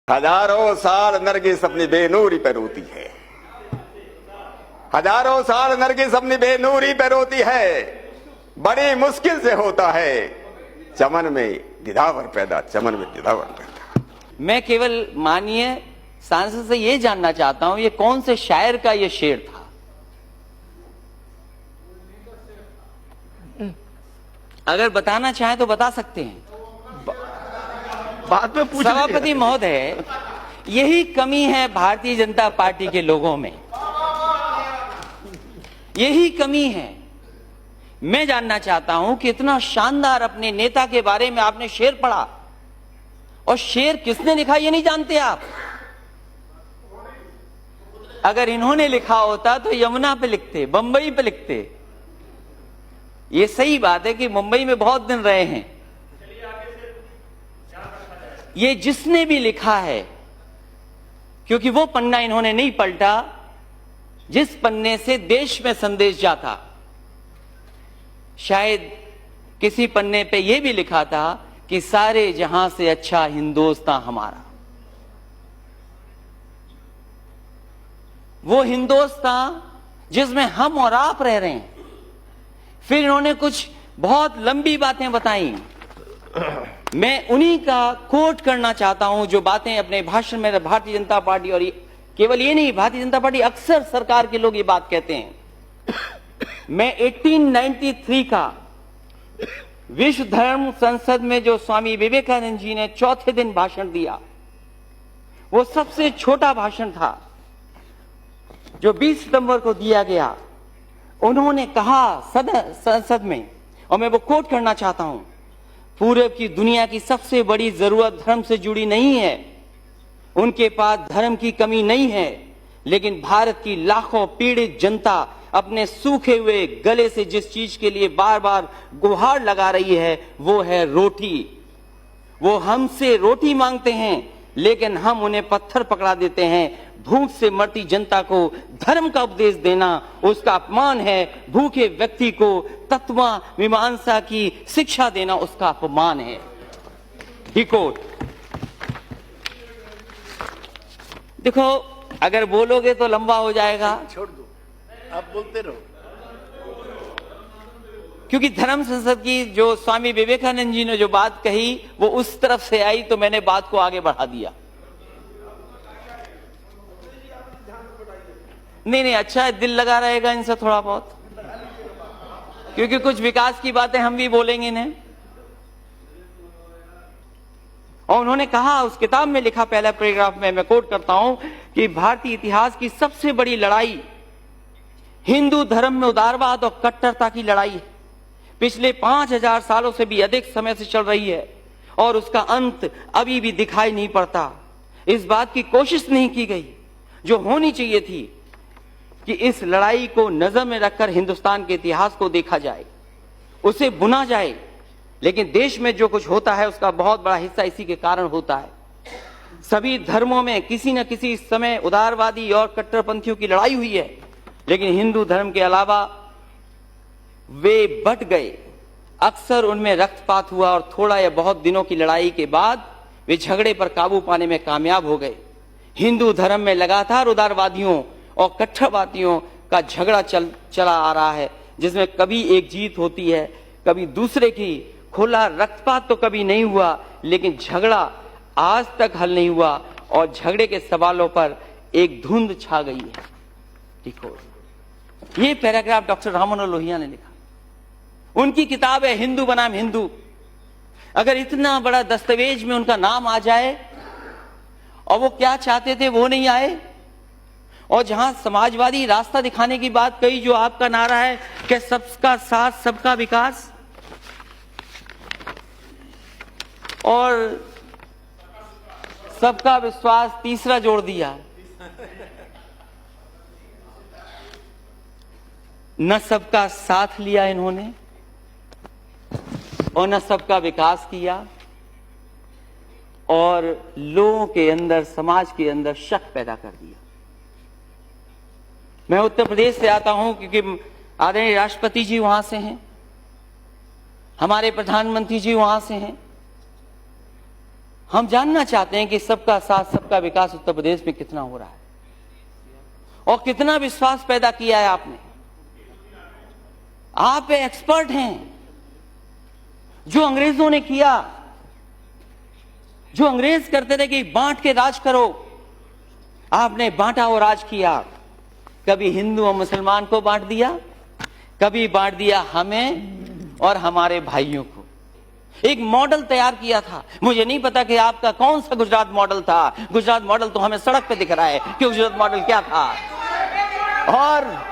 हजारों साल नरगिस अपनी बेनूरी पे रोती है, हजारों साल नरगिस अपनी बेनूरी पे रोती है। बड़ी मुश्किल से होता है चमन में दिदावर पैदा, चमन में दिदावर पैदा। मैं केवल माननीय सांसद से ये जानना चाहता हूं, ये कौन से शायर का ये शेर था? अगर बताना चाहें तो बता सकते हैं। बाद में पूछ सभापति महोदय, यही कमी है भारतीय जनता पार्टी के लोगों में, यही कमी है। मैं जानना चाहता हूं कि इतना शानदार अपने नेता के बारे में आपने शेर पढ़ा, और शेर किसने लिखा ये नहीं जानते आप। अगर इन्होंने लिखा होता तो यमुना पे लिखते, बंबई पे लिखते। ये सही बात है कि मुंबई में बहुत दिन रहे हैं। ये जिसने भी लिखा है, क्योंकि वो पन्ना इन्होंने नहीं पलटा जिस पन्ने से देश में संदेश जाता। शायद किसी पन्ने पे ये भी लिखा था कि सारे जहां से अच्छा हिंदुस्तान हमारा। वो हिंदुस्तान जिसमें हम और आप रह रहे हैं। फिर इन्होंने कुछ बहुत लंबी बातें बताई। मैं उन्हीं का कोट करना चाहता हूं जो बातें अपने भाषण में भारतीय जनता पार्टी, और केवल ये नहीं, भारतीय जनता पार्टी अक्सर सरकार के लोग ये बात कहते हैं। मैं 1893 का विश्व धर्म संसद में जो स्वामी विवेकानंद जी ने चौथे दिन भाषण दिया, वो सबसे छोटा भाषण था जो 20 सितंबर को दिया गया। उन्होंने कहा संसद में, और मैं वो कोट करना चाहता हूं, पूरब की दुनिया की सबसे बड़ी जरूरत धर्म से जुड़ी नहीं है। उनके पास धर्म की कमी नहीं है, लेकिन भारत की लाखों पीड़ित जनता अपने सूखे हुए गले से जिस चीज के लिए बार बार गुहार लगा रही है, वो है रोटी। वो हमसे रोटी मांगते हैं, लेकिन हम उन्हें पत्थर पकड़ा देते हैं। भूख से मरती जनता को धर्म का उपदेश देना उसका अपमान है। भूखे व्यक्ति को तत्व मीमांसा की शिक्षा देना उसका अपमान है। डिकोड। देखो, अगर बोलोगे तो लंबा हो जाएगा, छोड़ दो, आप बोलते रहो। क्योंकि धर्म संसद की जो स्वामी विवेकानंद जी ने जो बात कही वो उस तरफ से आई, तो मैंने बात को आगे बढ़ा दिया। नहीं, अच्छा है, दिल लगा रहेगा इनसे थोड़ा बहुत, क्योंकि कुछ विकास की बातें हम भी बोलेंगे इन्हें। और उन्होंने कहा, उस किताब में लिखा पहला पैराग्राफ में मैं कोट करता हूं कि भारतीय इतिहास की सबसे बड़ी लड़ाई हिंदू धर्म में उदारवाद और कट्टरता की लड़ाई है। पिछले 5000 सालों से भी अधिक समय से चल रही है, और उसका अंत अभी भी दिखाई नहीं पड़ता। इस बात की कोशिश नहीं की गई जो होनी चाहिए थी कि इस लड़ाई को नजर में रखकर हिंदुस्तान के इतिहास को देखा जाए, उसे बुना जाए। लेकिन देश में जो कुछ होता है उसका बहुत बड़ा हिस्सा इसी के कारण होता है। सभी धर्मों में किसी न किसी समय उदारवादी और कट्टरपंथियों की लड़ाई हुई है, लेकिन हिंदू धर्म के अलावा वे बट गए। अक्सर उनमें रक्तपात हुआ, और थोड़ा या बहुत दिनों की लड़ाई के बाद वे झगड़े पर काबू पाने में कामयाब हो गए। हिंदू धर्म में लगातार उदारवादियों और कट्टरवादियों का झगड़ा चला आ रहा है, जिसमें कभी एक जीत होती है, कभी दूसरे की। खुला रक्तपात तो कभी नहीं हुआ, लेकिन झगड़ा आज तक हल नहीं हुआ, और झगड़े के सवालों पर एक धुंध छा गई है। देखो, ये पैराग्राफ डॉक्टर राममनोहर लोहिया ने लिखा। उनकी किताब है हिंदू बनाम हिंदू। अगर इतना बड़ा दस्तावेज में उनका नाम आ जाए, और वो क्या चाहते थे वो नहीं आए, और जहां समाजवादी रास्ता दिखाने की बात कही, जो आपका नारा है कि सबका साथ सबका विकास, और सबका विश्वास तीसरा जोड़ दिया। न सबका साथ लिया इन्होंने, और न सबका विकास किया, और लोगों के अंदर, समाज के अंदर शक पैदा कर दिया। मैं उत्तर प्रदेश से आता हूं, क्योंकि आदरणीय राष्ट्रपति जी वहां से हैं, हमारे प्रधानमंत्री जी वहां से हैं, हम जानना चाहते हैं कि सबका साथ सबका विकास उत्तर प्रदेश में कितना हो रहा है और कितना विश्वास पैदा किया है आपने। आप एक्सपर्ट हैं। जो अंग्रेजों ने किया, जो अंग्रेज करते थे कि बांट के राज करो, आपने बांटा और राज किया। कभी हिंदू और मुसलमान को बांट दिया, कभी बांट दिया हमें और हमारे भाइयों को। एक मॉडल तैयार किया था। मुझे नहीं पता कि आपका कौन सा गुजरात मॉडल था। गुजरात मॉडल तो हमें सड़क पे दिख रहा है कि गुजरात मॉडल क्या था। और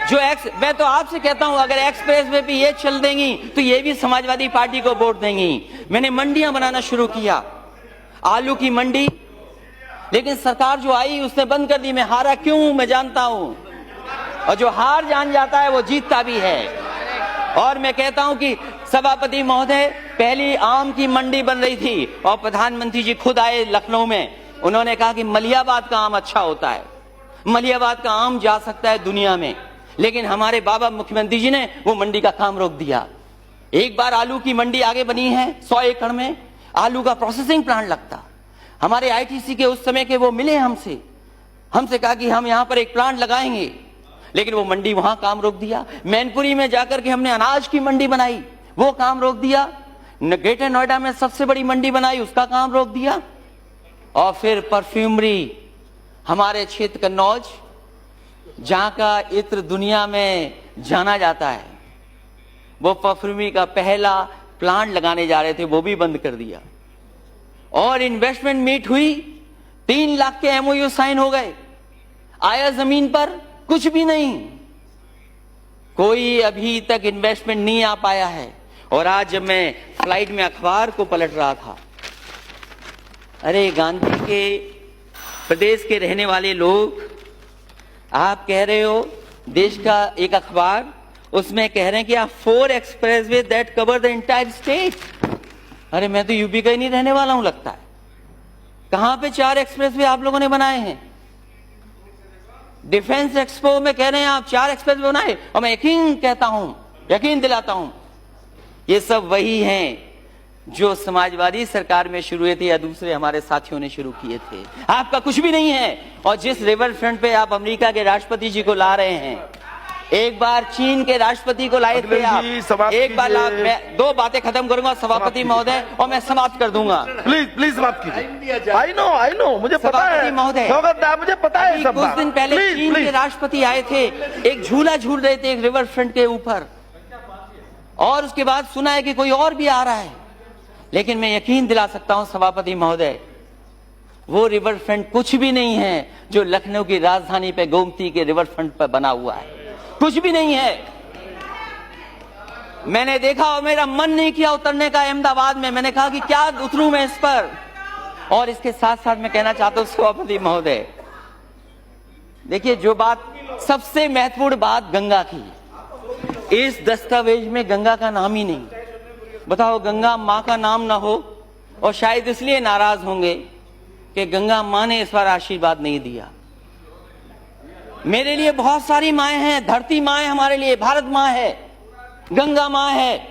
जो मैं तो आपसे कहता हूं, अगर एक्सप्रेस वे पे ये चल देंगी तो ये भी समाजवादी पार्टी को वोट देंगी। मैंने मंडियां बनाना शुरू किया, आलू की मंडी, लेकिन सरकार जो आई उसने बंद कर दी। मैं हारा क्यों, मैं जानता हूं, और जो हार जान जाता है वो जीतता भी है। और मैं कहता हूं कि सभापति महोदय, पहली आम की मंडी बन रही थी और प्रधानमंत्री जी खुद आए लखनऊ में। उन्होंने कहा कि मलियाबाद का आम अच्छा होता है, मलियाबाद का आम जा सकता है दुनिया में, लेकिन हमारे बाबा मुख्यमंत्री जी ने वो मंडी का काम रोक दिया। एक बार आलू की मंडी आगे बनी है, 100 एकड़ में आलू का प्रोसेसिंग प्लांट लगता। हमारे आईटीसी के उस समय के वो मिले हमसे कहा कि हम यहां पर एक प्लांट लगाएंगे, लेकिन वो मंडी वहां काम रोक दिया। मैनपुरी में जाकर के हमने अनाज की मंडी बनाई, वो काम रोक दिया। ग्रेटर नोएडा में सबसे बड़ी मंडी बनाई, उसका काम रोक दिया। और फिर परफ्यूमरी, हमारे क्षेत्र कन्नौज, जहां का इत्र दुनिया में जाना जाता है, वो परफ्यूमरी का पहला प्लांट लगाने जा रहे थे, वो भी बंद कर दिया। और इन्वेस्टमेंट मीट हुई, 3 लाख के एमओयू साइन हो गए। आया जमीन पर कुछ भी नहीं, कोई अभी तक इन्वेस्टमेंट नहीं आ पाया है। और आज जब मैं फ्लाइट में अखबार को पलट रहा था, अरे गांधी के प्रदेश के रहने वाले लोग, आप कह रहे हो देश का एक अखबार, उसमें कह रहे हैं कि आप 4 expressway that cover the entire state. अरे मैं तो यूपी का ही नहीं रहने वाला हूं लगता है। कहां पे 4 एक्सप्रेसवे आप लोगों ने बनाए हैं? डिफेंस एक्सपो में कह रहे हैं आप 4 एक्सप्रेसवे बनाए, और मैं यकीन दिलाता हूं ये सब वही हैं जो समाजवादी सरकार में शुरू हुए थे या दूसरे हमारे साथियों ने शुरू किए थे। आपका कुछ भी नहीं है। और जिस रिवर फ्रंट पे आप अमेरिका के राष्ट्रपति जी को ला रहे हैं, एक बार चीन के राष्ट्रपति को लाए थे आप, एक बार मैं 2 बातें खत्म करूंगा सभापति महोदय, और मैं समाप्त कर दूंगा। प्लीज समाप्त कीजिए। आई नो, मुझे पता है महोदय, मुझे पता है। कुछ दिन पहले चीन के राष्ट्रपति आए थे, एक झूला झूल रहे थे एक रिवर फ्रंट के ऊपर, और उसके बाद सुना है कि कोई और भी आ रहा है। लेकिन मैं यकीन दिला सकता हूं सभापति महोदय, वो रिवर फ्रंट कुछ भी नहीं है जो लखनऊ की राजधानी पे गोमती के रिवर फ्रंट पर बना हुआ है, कुछ भी नहीं है। मैंने देखा और मेरा मन नहीं किया उतरने का अहमदाबाद में। मैंने कहा कि क्या उतरूं मैं इस पर। और इसके साथ साथ मैं कहना चाहता हूं सभापति महोदय, देखिए जो बात सबसे महत्वपूर्ण बात गंगा की, इस दस्तावेज में गंगा का नाम ही नहीं। बताओ, गंगा मां का नाम ना हो, और शायद इसलिए नाराज होंगे कि गंगा मां ने इस बार आशीर्वाद नहीं दिया। मेरे लिए बहुत सारी माएं हैं, धरती मां है हमारे लिए, भारत मां है, गंगा मां है।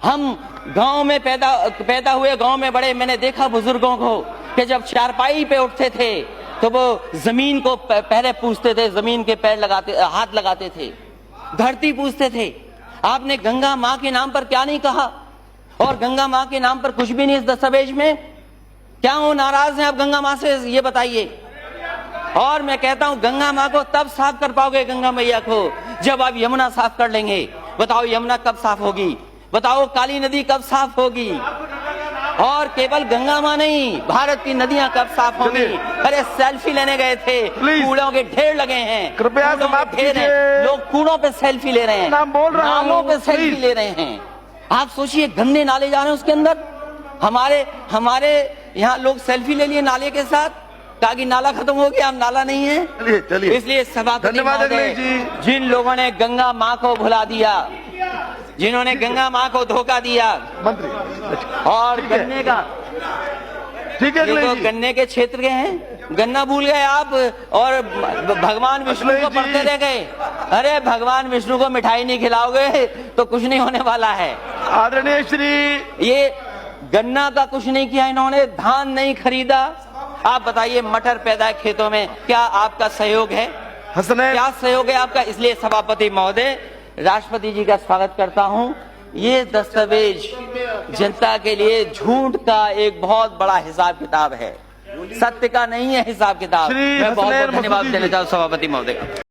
हम गांव में पैदा हुए, गांव में बड़े। मैंने देखा बुजुर्गों को कि जब चारपाई पे उठते थे तो वो जमीन को पहले पूछते थे, जमीन के हाथ लगाते थे, धरती पूछते थे। आपने गंगा मां के नाम पर क्या नहीं कहा, और गंगा मां के नाम पर कुछ भी नहीं इस दस्तावेज में। क्या वो नाराज हैं आप गंगा मां से, ये बताइए। और मैं कहता हूं गंगा मां को तब साफ कर पाओगे, गंगा मैया को, जब आप यमुना साफ कर लेंगे। बताओ यमुना कब साफ होगी, बताओ काली नदी कब साफ होगी। और केवल गंगा मां नहीं, भारत की नदियां कब साफ होंगी। अरे सेल्फी लेने गए थे, कूड़ों के ढेर लगे हैं, कृपया समाप्त कीजिए। लोग कूड़ों पे सेल्फी ले रहे हैं, नालों पे सेल्फी ले रहे हैं। आप सोचिए, गंदे नाले जा रहे हैं उसके अंदर। हमारे यहाँ लोग सेल्फी ले लिए नाले के साथ, कहा कि नाला खत्म हो गया, अब नाला नहीं है। चलिए। इसलिए सभापति महोदय, जिन लोगों ने गंगा माँ को भुला दिया, जिन्होंने गंगा माँ को धोखा दिया, मंत्री और गन्ने का, ठीक है, तो गन्ने के क्षेत्र के हैं, गन्ना भूल गए आप, और भगवान विष्णु को पढ़ते रह गए। अरे भगवान विष्णु को मिठाई नहीं खिलाओगे तो कुछ नहीं होने वाला है। आदरणीय श्री, ये गन्ना का कुछ नहीं किया इन्होंने, धान नहीं खरीदा। आप बताइए, मटर पैदा है खेतों में, क्या आपका सहयोग है? हसनैन क्या सहयोग है आपका? इसलिए सभापति महोदय, राष्ट्रपति जी का स्वागत करता हूं। ये दस्तावेज जनता के लिए झूठ का एक बहुत बड़ा हिसाब किताब है, सत्य का नहीं है हिसाब किताब। श्री मैं बहुत बहुत हसनैन धन्यवाद मसूदी देना जी। चाहता हूं सभापति महोदय का।